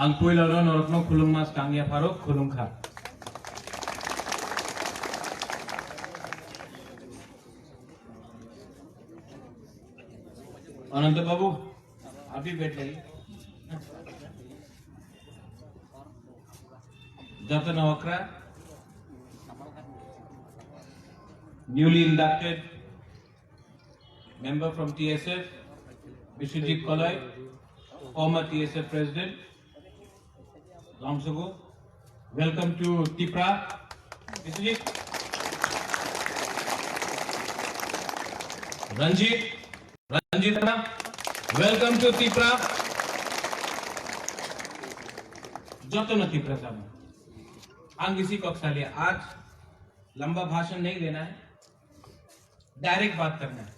Ang puilaro norokno khulung mas Kangya Faruk khulung kha. अनंत बाबू आप भी बैठ जाइए। Dr. Nawakra, newly inducted member from TSF, Vishwajit Kalai, former TSF president, Lamsogo. Welcome to TIPRA, Vishwajit. Ranjit, welcome to TIPRA. जतन TIPRA साहब आंग इसी कक्षा लिया। आज लंबा भाषण नहीं देना है, डायरेक्ट बात करना है।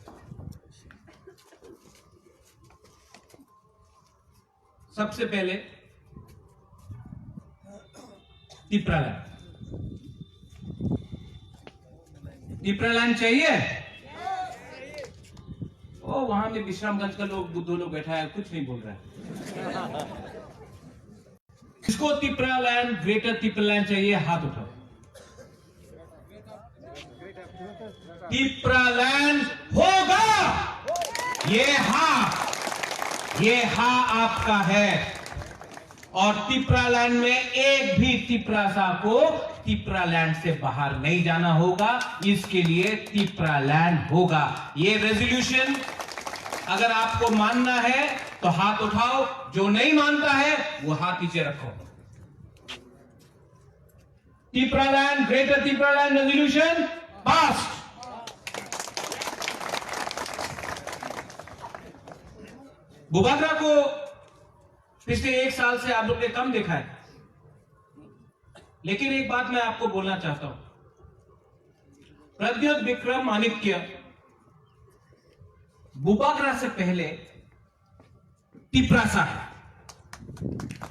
सबसे पहले TIPRA लैंड चाहिए। ओ वहां में विश्रामगंज का लोग दो लोग बैठा है, कुछ नहीं बोल रहा है। किसको TIPRA land, greater TIPRA land चाहिए, हाथ उठाओ। TIPRA लैंड होगा। ये हाँ आपका है। और TIPRA लैंड में एक भी TIPRA को TIPRA लैंड से बाहर नहीं जाना होगा। इसके लिए TIPRA लैंड होगा। ये रेजोल्यूशन अगर आपको मानना है तो हाथ उठाओ, जो नहीं मानता है वो हाथ नीचे रखो। TIPRA land, greater TIPRA land resolution pass. Bubagra को पिछले एक साल से आप लोग ने कम देखा है, लेकिन एक बात मैं आपको बोलना चाहता हूं। प्रद्योत विक्रम माणिक्य बुबागरा से पहले TIPRA सा है,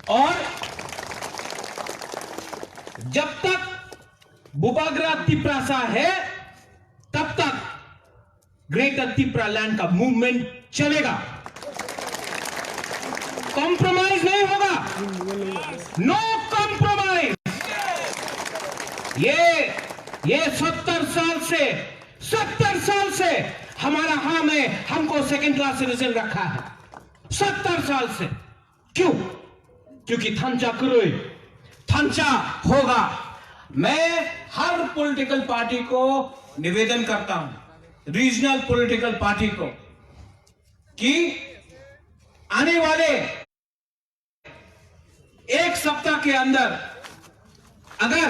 और जब तक बुबागरा TIPRA सा है तब तक ग्रेटर TIPRA लैंड का मूवमेंट चलेगा। कॉम्प्रोमाइज नहीं होगा, नो कॉम्प्रोमाइज। ये 70 साल से हमारा हाँ में हमको सेकंड क्लास सिटीजन रखा है। 70 साल से। क्यों? क्योंकि थांचा होगा। मैं हर पॉलिटिकल पार्टी को निवेदन करता हूं, रीजनल पॉलिटिकल पार्टी को, कि आने वाले एक सप्ताह के अंदर अगर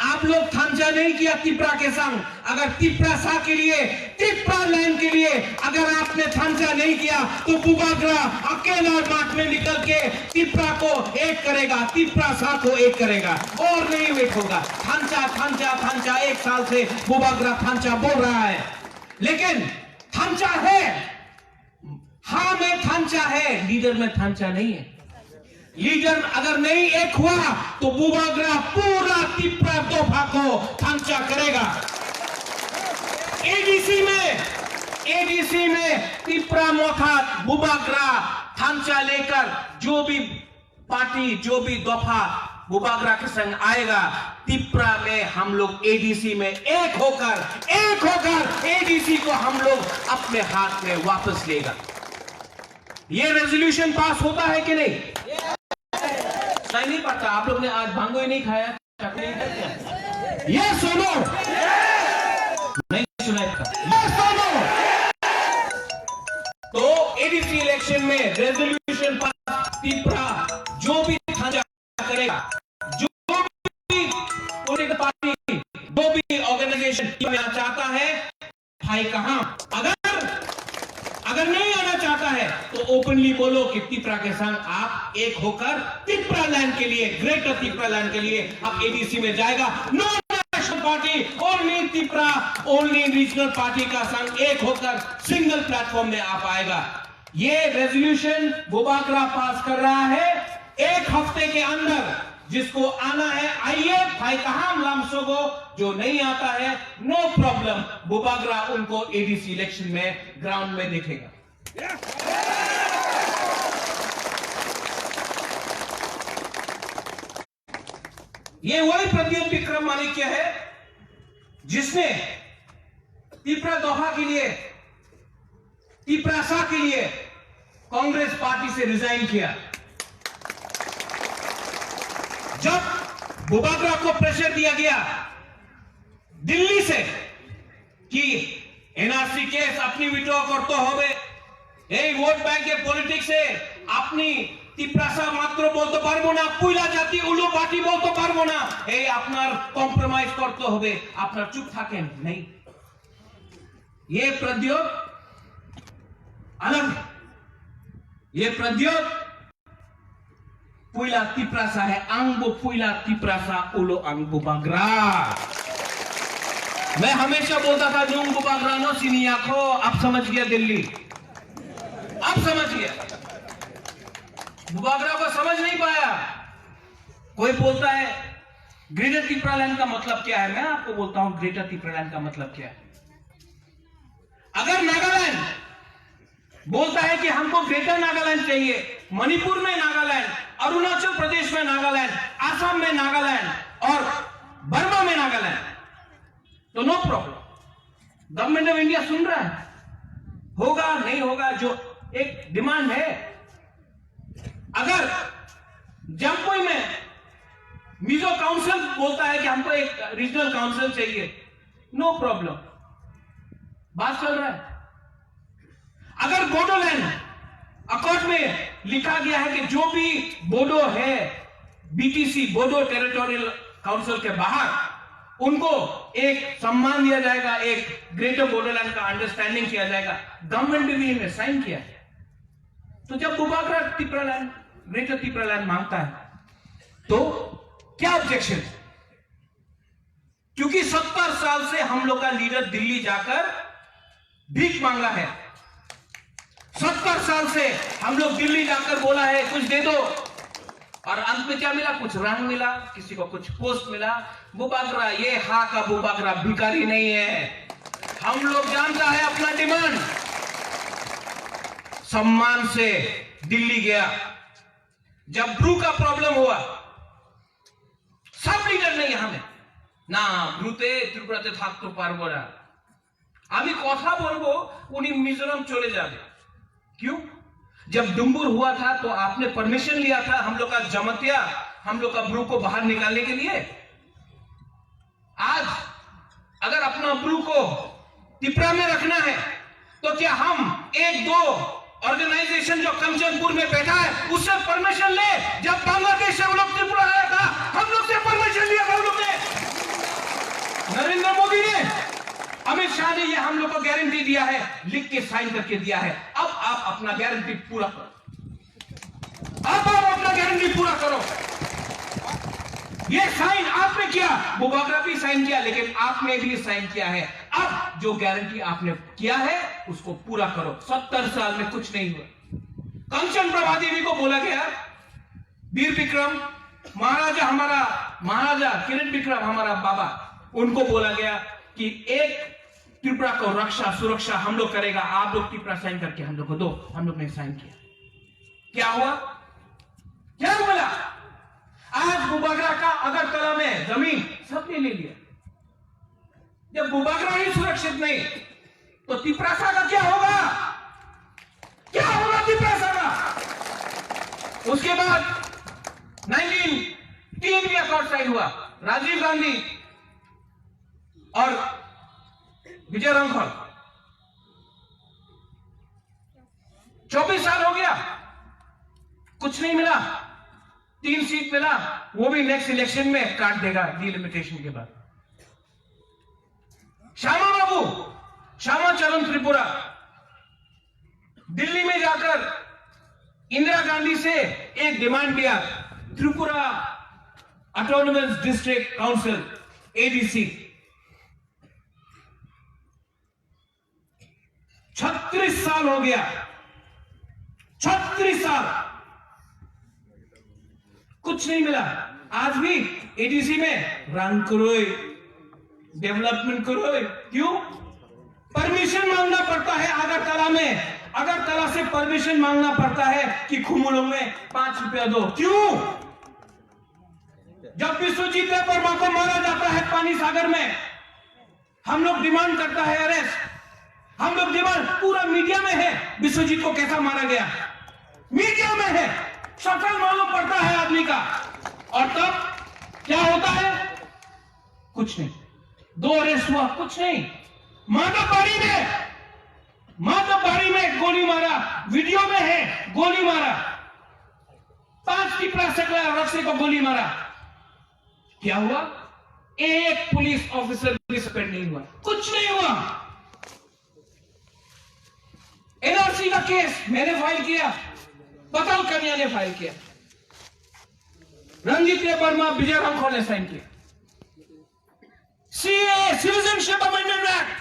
आप लोग थांचा नहीं किया TIPRA के संग, अगर TIPRA सा के लिए, TIPRA लैंड के लिए अगर आपने थांचा नहीं किया तो बुबागरा अकेला मार्च में निकल के TIPRA को एक करेगा, TIPRA सा को एक करेगा, और नहीं वेट होगा। थांचा 1 साल से बुबागरा थांचा बोल रहा है, लेकिन थांचा है, हाँ में थांचा है, लीडर में थांचा नहीं है। लीडर अगर नहीं एक हुआ तो बुबागरा पूरा TIPRA तोहफा को थांचा करेगा। एडीसी में TIPRA मोखात बुबागरा थांचा लेकर जो भी पार्टी, जो भी दफा बुबागरा के संग आएगा, TIPRA में हम लोग एडीसी में एक होकर एडीसी को हम लोग अपने हाथ में वापस लेगा। ये रेजोल्यूशन पास होता है कि नहीं? सही नहीं पड़ता। आप लोग ने आज भांगो ही नहीं खाया, चटनी नहीं खाया। ये सुनो, नहीं सुना ये सुनो। तो एडीसी इलेक्शन में रेजोल्यूशन पास, TIPRA जो भी थांचा करेगा, जो भी पॉलिटिकल पार्टी, जो भी ऑर्गेनाइजेशन चाहता है, भाई कहां अगर नहीं आना चाहता है तो ओपनली बोलो कि TIPRA के संग आप एक होकर TIPRA लैंड के लिए, ग्रेटर TIPRA लैंड के लिए आप एडीसी में जाएगा। No national party, only TIPRA, only regional party का संग एक होकर सिंगल प्लेटफॉर्म में आप आएगा। ये रेजोल्यूशन बुबागरा पास कर रहा है 1 हफ्ते के अंदर। जिसको आना है आइए, भाई कहां लामसोगो, जो नहीं आता है नो प्रॉब्लम, बुबागरा उनको एडीसी इलेक्शन में ग्राउंड में देखेगा। ये वही प्रद्युम्न विक्रम माणिक्य है जिसने तिपरा दोहा के लिए, तिपरासा के लिए कांग्रेस पार्टी से रिजाइन किया। जब बुबागरा को प्रेशर दिया गया दिल्ली से कि एनआरसी केस अपनी विड्रॉ करते होवे, এই ভোট ব্যাংকের পলিটিক্সে আপনি তিপ্রাসা মাত্র বলতে পারবো না, পুইলা জাতি উলু বাটি বলতে পারবো না, এই আপনার কম্প্রোমাইজ করতে হবে, আপনার চুপ থাকেন नहीं। ये प्रद्योत अलग, ये प्रद्योत पुइला तिप्रासा है, अंगबो पुइला तिप्रासा उलो अंगबो बागरा। मैं हमेशा बोलता था नुंग बुबागरा नो सिनिया को, अब समझ गया दिल्ली, अब समझ गया। बुबागरा को समझ नहीं पाया। कोई बोलता है ग्रेटर तिपरालैंड का मतलब क्या है, मैं आपको बोलता हूं ग्रेटर तिपरालैंड का मतलब क्या है। अगर नागालैंड बोलता है कि हमको ग्रेटर नागालैंड चाहिए, मणिपुर में नागालैंड, अरुणाचल प्रदेश में नागालैंड, आसाम में नागालैंड और बर्मा में नागालैंड, तो no problem. Government of India सुन रहा है, होगा नहीं होगा, जो एक डिमांड है। अगर जम्पुई में मिजो काउंसिल बोलता है कि हमको एक रीजनल काउंसिल चाहिए, नो प्रॉब्लम, बात चल रहा है। अगर बोडोलैंड अकॉर्ड में लिखा गया है कि जो भी बोडो है बीटीसी, बोडो टेरिटोरियल काउंसिल के बाहर, उनको एक सम्मान दिया जाएगा, एक ग्रेटर बोडोलैंड का अंडरस्टैंडिंग किया जाएगा, गवर्नमेंट ने भी इन्हें साइन किया है। तो जब बुबागरा तिपरालैंड, ग्रेटर तिपरालैंड मांगता है तो क्या ऑब्जेक्शन? क्योंकि 70 साल से हम लोग का लीडर दिल्ली जाकर भीख मांगा है। 70 साल से हम लोग दिल्ली जाकर बोला है कुछ दे दो, और अंत में क्या मिला? कुछ रंग मिला, किसी को कुछ पोस्ट मिला। बुबागरा, ये हा का बुबागरा भिखारी नहीं है, हम लोग जानता है अपना डिमांड। सम्मान से दिल्ली गया, जब ब्रू का प्रॉब्लम हुआ, सब लीडर ने यहां में ना ब्रूते त्रिपुराते থাকতে পারবো না, আমি কথা বলবো উনি मिजोरम चले जाए। क्यों? जब डुम्बुर हुआ था तो आपने परमिशन लिया था हम लोग का जमतिया, हम लोग का ब्रू को बाहर निकालने के लिए। आज अगर अपना ब्रू को तिपरा में रखना है तो क्या हम एक दो ऑर्गेनाइजेशन जो कंचनपुर में बैठा है उससे परमिशन ले? जब बांग्लादेश से हम लोग त्रिपुरा आया था, हम लोग से परमिशन लिया था हम लोग ने। नरेंद्र मोदी ने, अमित शाह ने ये हम लोग को गारंटी दिया है, लिख के साइन करके दिया है। अब आप अपना गारंटी पूरा करो, अब आप अपना गारंटी पूरा करो। ये साइन आपने किया, बुबागरा भी साइन किया, लेकिन आपने भी साइन किया है। अब जो गारंटी आपने किया है उसको पूरा करो। 70 साल में कुछ नहीं हुआ। कंचन प्रभा देवी को बोला गया, वीर विक्रम महाराजा, हमारा महाराजा किरण विक्रम हमारा बाबा, उनको बोला गया कि एक त्रिपुरा को रक्षा सुरक्षा हम लोग करेगा, आप लोग त्रिपुरा साइन करके हम लोग को दो। हम लोग ने साइन किया। क्या हुआ? क्या बोला? आज बुबागरा का अगरतला में जमीन सबने ले लिया। जब बुबागरा ही सुरक्षित नहीं तो तिपरासा का क्या होगा? क्या होगा तिपरासा का? उसके बाद 1903 में अकॉर्ड साइन हुआ, राजीव गांधी और विजय राघवन। 24 साल हो गया, कुछ नहीं मिला। 3 सीट मिला, वो भी नेक्स्ट इलेक्शन में काट देगा डिलिमिटेशन के बाद। श्यामा बाबू, श्यामा चरण त्रिपुरा, दिल्ली में जाकर इंदिरा गांधी से एक डिमांड किया, Tripura autonomous district council ADC. 36 साल हो गया, 36 साल कुछ नहीं मिला। आज भी एडीसी में रन करो, डेवलपमेंट करो। क्यों? परमिशन मांगना पड़ता है अगरतला में। अगरतला परमिशन मांगना पड़ता है कि खुमुलों में 5 रुपया दो। क्यों? जब विश्वजीत देव वर्मा को मारा जाता है पानी सागर में, हम लोग डिमांड करता है अरेस्ट, हम लोग डिमांड, पूरा मीडिया में है विश्वजीत को कैसा मारा गया, मीडिया में है, शक्ल मालूम पड़ता है आदमी का। और तब क्या होता है? कुछ नहीं। 2 अरेस्ट हुआ, कुछ नहीं। माधवबाड़ी में गोली मारा, वीडियो में है, गोली मारा, 5 टिपरा सकला रक्से को गोली मारा। क्या हुआ? एक पुलिस ऑफिसर सस्पेंड नहीं हुआ, कुछ नहीं हुआ। एनआरसी का केस मैंने फाइल किया, पताल कन्या ने फाइल किया, रणजीत वर्मा, विजय रामखोल ने साइन किया। सीए सिटीजनशिप अमेंडमेंट एक्ट,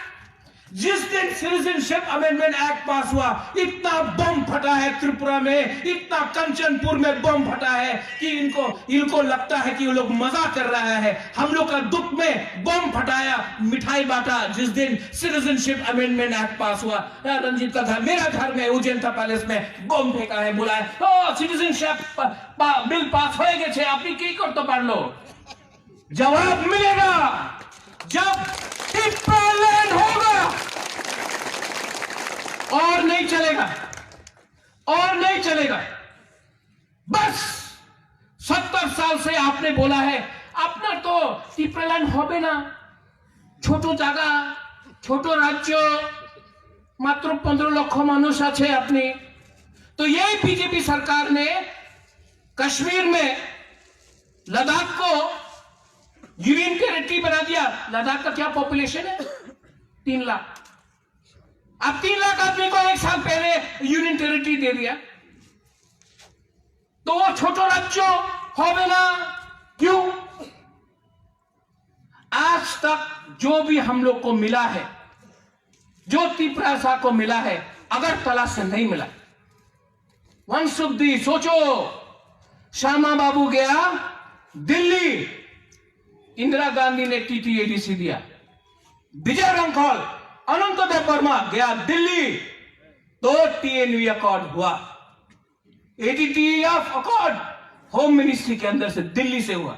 जिस दिन सिटीजनशिप अमेंडमेंट एक्ट पास हुआ, इतना बम फटा है त्रिपुरा में, इतना कंचनपुर में बम फटा है कि इनको लगता है कि वो लोग मजा कर रहा है। हम लोग का दुख में बम फटाया, मिठाई बांटा जिस दिन सिटीजनशिप अमेंडमेंट एक्ट पास हुआ। रंजीत का घर, मेरा घर में उजेंता पैलेस में बम फेंका है, बोला है सिटीजनशिप बिल पास हो गए, आपने की कर तो पढ़ लो। जवाब मिलेगा जब टिप्पा लैंड होगा। और नहीं चलेगा, और नहीं चलेगा। बस 70 साल से आपने बोला है अपना तो टिप्पा होबे ना, छोटो जगह, छोटो राज्य, मात्र 15 लाख मानुष आछे अपनी। तो यही बीजेपी सरकार ने कश्मीर में लद्दाख को यूनियन टेरिटरी बना दिया। लद्दाख का क्या पॉपुलेशन है? 3 लाख। अब 3 लाख आदमी को 1 साल पहले यूनियन टेरिटरी दे दिया, तो वो छोटो राज्य होवे ना। क्यों? आज तक जो भी हम लोग को मिला है, जो त्रिपुरा को मिला है, अगरतला से नहीं मिला। वंशुद्धि सोचो, श्यामा बाबू गया दिल्ली, इंदिरा गांधी ने टीटीएडीसी दिया। विजय रामखोल, अनंतदेव वर्मा गया दिल्ली, तो टीएनवी अकॉर्ड हुआ। एटीटीएफ अकॉर्ड होम मिनिस्ट्री के अंदर से दिल्ली से हुआ।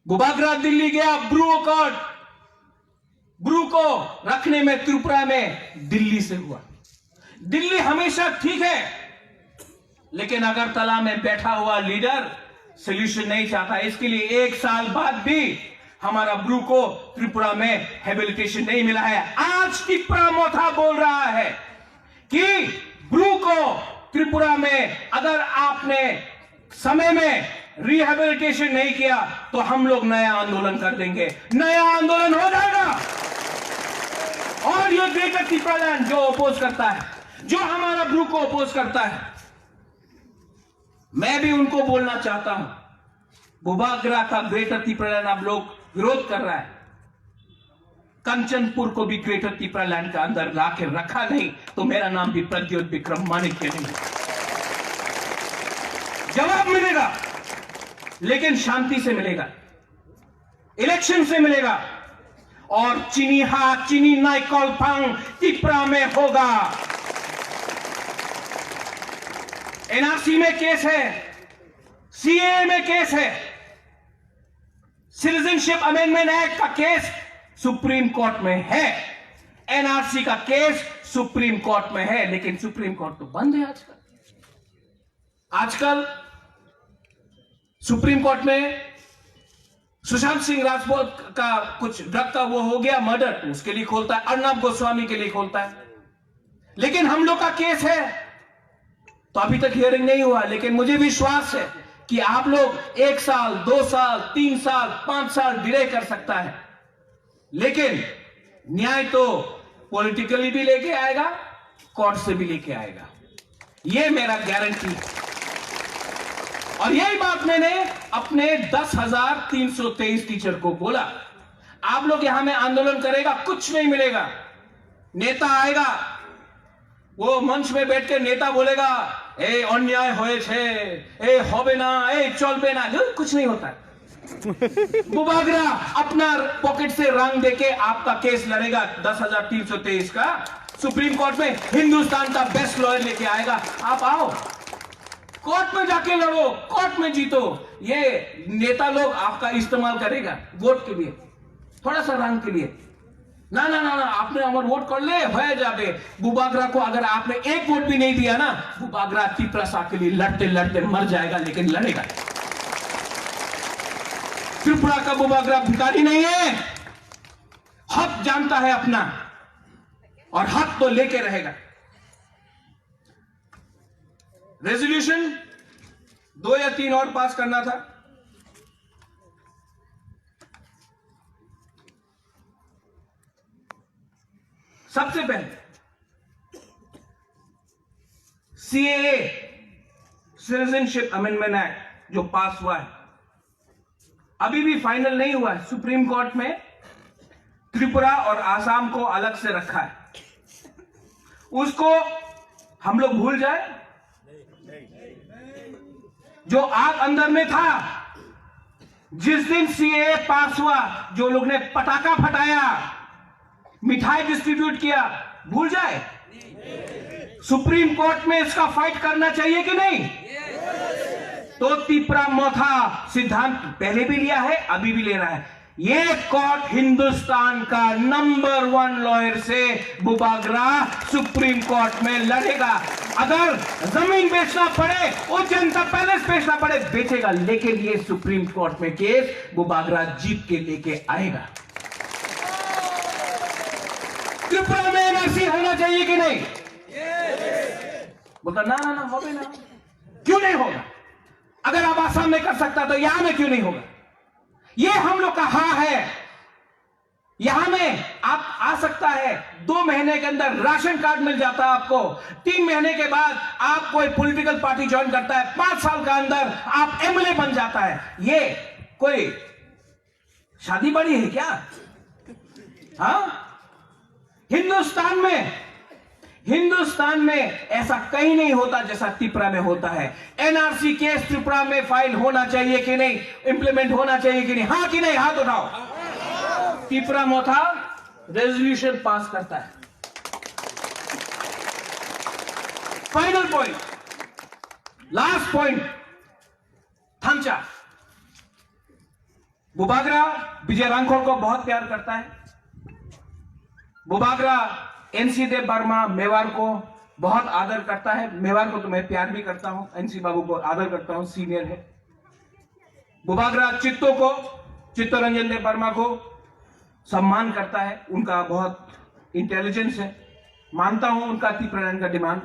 बुबागरा दिल्ली गया, ब्रू अकॉर्ड, ब्रू को रखने में त्रिपुरा में दिल्ली से हुआ। दिल्ली हमेशा ठीक है, लेकिन अगरतला में बैठा हुआ लीडर सोल्यूशन नहीं चाहता। इसके लिए 1 साल बाद भी हमारा ब्रू को त्रिपुरा में हेबिलिटेशन नहीं मिला है। आज त्रिपुरा मोथा बोल रहा है कि ब्रू को त्रिपुरा में अगर आपने समय में रिहेबिलिटेशन नहीं किया तो हम लोग नया आंदोलन कर देंगे। नया आंदोलन हो जाएगा। और ये ग्रेटर त्रिपुरा लैंड जो अपोज करता है, जो हमारा ब्रू को अपोज करता है, मैं भी उनको बोलना चाहता हूं, बुबागरा का ग्रेटर त्रिपुरा लैंड आप लोग विरोध कर रहा है, कंचनपुर को भी ग्रेटर त्रिपुरा लैंड के अंदर लाके रखा नहीं तो मेरा नाम भी प्रद्योत विक्रम माणिक्य नहीं। जवाब मिलेगा, लेकिन शांति से मिलेगा, इलेक्शन से मिलेगा। और चीनी नाइकॉल फांग त्रिपुरा में होगा। एनआरसी में केस है, सीए में केस है, सिटीजनशिप अमेंडमेंट एक्ट का केस सुप्रीम कोर्ट में है, एनआरसी का केस सुप्रीम कोर्ट में है, लेकिन सुप्रीम कोर्ट तो बंद है आजकल सुप्रीम कोर्ट में सुशांत सिंह राजपूत का कुछ ड्रग का वो हो गया मर्डर, उसके लिए खोलता है, अर्नब गोस्वामी के लिए खोलता है। लेकिन हम लोग का केस है तो अभी तक हियरिंग नहीं हुआ, लेकिन मुझे विश्वास है कि आप लोग 1 साल, 2 साल, 3 साल, 5 साल डिले कर सकता है, लेकिन न्याय तो पॉलिटिकली भी लेके आएगा, कोर्ट से भी लेके आएगा, ये मेरा गारंटी है। और यही बात मैंने अपने 10,323 टीचर को बोला। आप लोग यहां में आंदोलन करेगा, कुछ नहीं मिलेगा। नेता आएगा, वो मंच में बैठ के नेता बोलेगा ए अन्याय होए छे, ए होबे ना, ए चलबे ना, कुछ नहीं होता है। बुबागरा अपना पॉकेट से रंग देके आपका केस लड़ेगा 10,323 का सुप्रीम कोर्ट में। हिंदुस्तान का बेस्ट लॉयर लेके आएगा। आप आओ, कोर्ट में जाके लड़ो, कोर्ट में जीतो। ये नेता लोग आपका इस्तेमाल करेगा वोट के लिए, थोड़ा सा रंग के लिए। ना ना ना ना, आपने अमर वोट कर ले भय जाबे। बुबागरा को अगर आपने एक वोट भी नहीं दिया ना, बुबागरा त्रिपुरा साख के लिए लड़ते लड़ते मर जाएगा, लेकिन लड़ेगा। त्रिपुरा का बुबागरा भिखारी नहीं है, हक जानता है अपना, और हक तो लेके रहेगा। रेजोल्यूशन 2 या 3 और पास करना था। सबसे पहले सीएए सिटीजनशिप अमेंडमेंट एक्ट जो पास हुआ है, अभी भी फाइनल नहीं हुआ है। सुप्रीम कोर्ट में त्रिपुरा और आसाम को अलग से रखा है। उसको हम लोग भूल जाए? जो आग अंदर में था, जिस दिन सीएए पास हुआ, जो लोग ने पटाखा फटाया, मिठाई डिस्ट्रीब्यूट किया, भूल जाए? सुप्रीम कोर्ट में इसका फाइट करना चाहिए कि नहीं? तो त्रिपुरा मोथा सिद्धांत पहले भी लिया है, अभी भी ले रहा है। ये कोर्ट हिंदुस्तान का नंबर 1 लॉयर से बुबागरा सुप्रीम कोर्ट में लड़ेगा। अगर जमीन बेचना पड़े, उज्जैन पैलेस बेचना पड़े, बेचेगा, लेकिन ये सुप्रीम कोर्ट में केस बुबागरा जीत के लेके आएगा। त्रिपुरा में एनआरसी होना चाहिए कि नहीं? बोलता ना ना ना, हो भी ना, क्यों नहीं होगा? अगर आप आसाम में कर सकता तो यहां में क्यों नहीं होगा? ये हम लोग का हाँ है। यहां में आप आ सकता है, 2 महीने के अंदर राशन कार्ड मिल जाता है आपको। 3 महीने के बाद आप कोई पॉलिटिकल पार्टी ज्वाइन करता है, 5 साल का अंदर आप एमएलए बन जाता है। ये कोई शादी बड़ी है क्या? हाँ, हिंदुस्तान में ऐसा कहीं नहीं होता जैसा त्रिपुरा में होता है। एनआरसी केस त्रिपुरा में फाइल होना चाहिए कि नहीं, इंप्लीमेंट होना चाहिए कि नहीं? हाँ कि नहीं? हाथ उठाओ। त्रिपुरा मोथा रेजोल्यूशन पास करता है। फाइनल पॉइंट, लास्ट पॉइंट, थांचा। बुबागरा विजय रांखोर को बहुत प्यार करता है। बुबागरा एनसी देव वर्मा मेवाड़ को बहुत आदर करता है। मेवाड़ को तो मैं प्यार भी करता हूं, एनसी बाबू को आदर करता हूं, सीनियर है। बुबागरा चित्तरंजन देव वर्मा को सम्मान करता है, उनका बहुत इंटेलिजेंस है, मानता हूं उनका त्रिपुरा का डिमांड।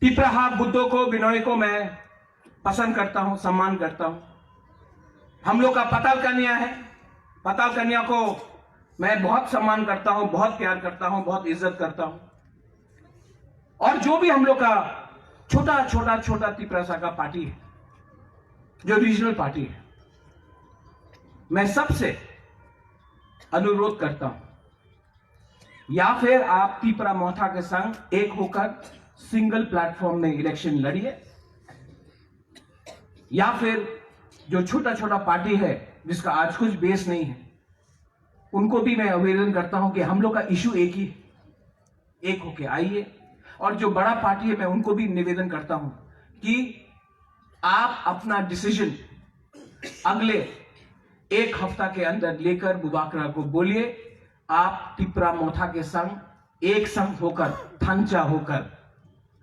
त्रिपुरा बुद्धों को, बिनोय को मैं पसंद करता हूं, सम्मान करता हूं। हम लोग का पताल कन्या है, पताल कन्या को मैं बहुत सम्मान करता हूं, बहुत प्यार करता हूं, बहुत इज्जत करता हूं। और जो भी हम लोग का छोटा त्रिपुरा का पार्टी है, जो रीजनल पार्टी है, मैं सबसे अनुरोध करता हूं, या फिर आप त्रिपुरा मोथा के संग एक होकर सिंगल प्लेटफॉर्म में इलेक्शन लड़िए, या फिर जो छोटा पार्टी है जिसका आज कुछ बेस नहीं है, उनको भी मैं आवेदन करता हूं कि हम लोग का इशू एक ही, एक होके आइए। और जो बड़ा पार्टी है, मैं उनको भी निवेदन करता हूं कि आप अपना डिसीजन अगले 1 हफ्ता के अंदर लेकर बुबागरा को बोलिए, आप त्रिपुरा मोथा के संग एक संग होकर, थांचा होकर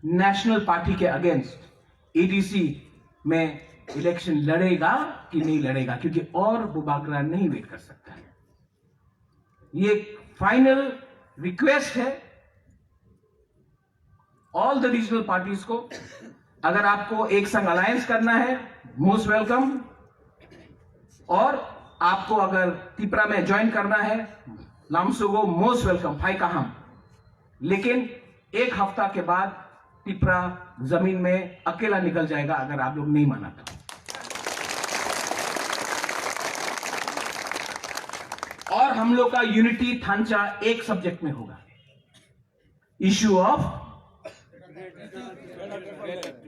नेशनल पार्टी के अगेंस्ट एडीसी में इलेक्शन लड़ेगा कि नहीं लड़ेगा, क्योंकि और बुबागरा नहीं वेट कर सकता है। ये फाइनल रिक्वेस्ट है ऑल द रीजनल पार्टीज को। अगर आपको एक संग अलायंस करना है, मोस्ट वेलकम। और आपको अगर त्रिपुरा में ज्वाइन करना है, लामसुगो, मोस्ट वेलकम, फाई कहाम। लेकिन 1 हफ्ता के बाद त्रिपुरा जमीन में अकेला निकल जाएगा अगर आप लोग नहीं माना तो। और हम लोग का यूनिटी थांचा एक सब्जेक्ट में होगा, issue of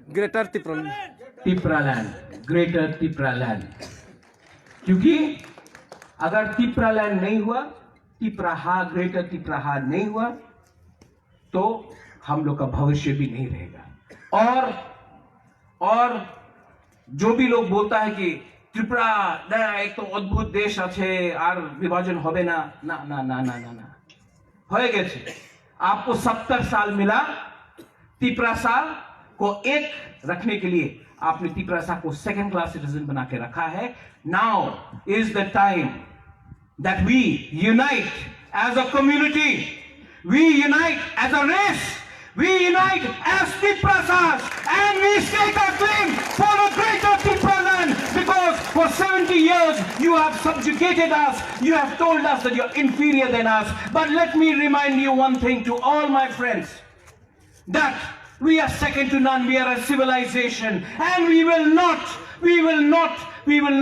greater Tripura land, greater Tripura land. क्योंकि अगर तिप्रालैंड नहीं हुआ, तिप्राहा, ग्रेटर तिप्राहा नहीं हुआ, तो हम लोग का भविष्य भी नहीं रहेगा। और जो भी लोग बोलता है कि त्रिपुरा ना एक तो अद्भुत देश আছে আর विभाजन হবে ना, ना ना ना ना ना ना हो गए। आपको 70 साल मिला तिप्रासा को एक रखने के लिए, आपने तिप्रासा को सेकंड क्लास सिटीजन बना के रखा है। Now is the time that we unite as a community, we unite as a race, we unite as Tiprasas, and we stake our claim for a greater Tipraland, because for 70 years you have subjugated us, you have told us that you're inferior than us. But let me remind you one thing, to all my friends, that we are second to none, we are a civilization, and we will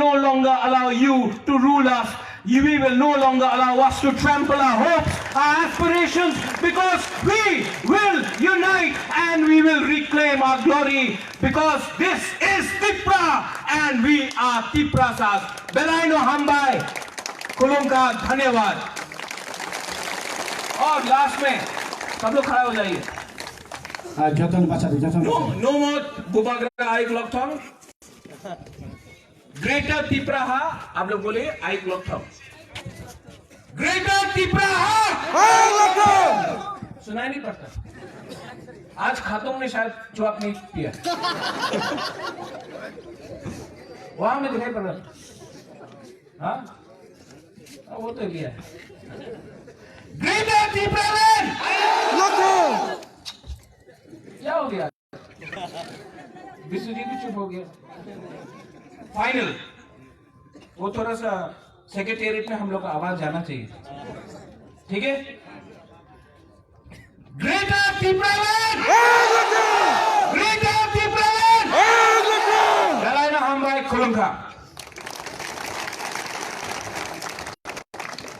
no longer allow you to rule us. We will no longer allow us to trample our hopes, our aspirations, because we will unite and we will reclaim our glory, because this is Tipra and we are Tiprasas. Belaino Hambai, Kulunka, धन्यवाद। और last में सब लोग खड़ा हो जाइए। No more Bubagra I Glokthong. Greater Tipraha, आप लोग बोले आई ग्लोकथम। ग्रेटर तिप्राहा, सुनाई नहीं पड़ता। आज खातों ने शायद जवाब नहीं दिया, वहां में दिखाई पड़ रहा। हाँ, वो तो लिया। ग्रेटर तिप्रालैंड, क्या हो गया? विश्वजीत भी चुप हो गया। फाइनल, वो थोड़ा सा सेक्रेटेरिएट में हम लोग का आवाज जाना चाहिए, ठीक है? Greater Tipraland, greater Tipraland, Belaino Hambai, Kulunka.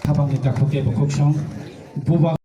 타방의 작곡계 복곡성 부바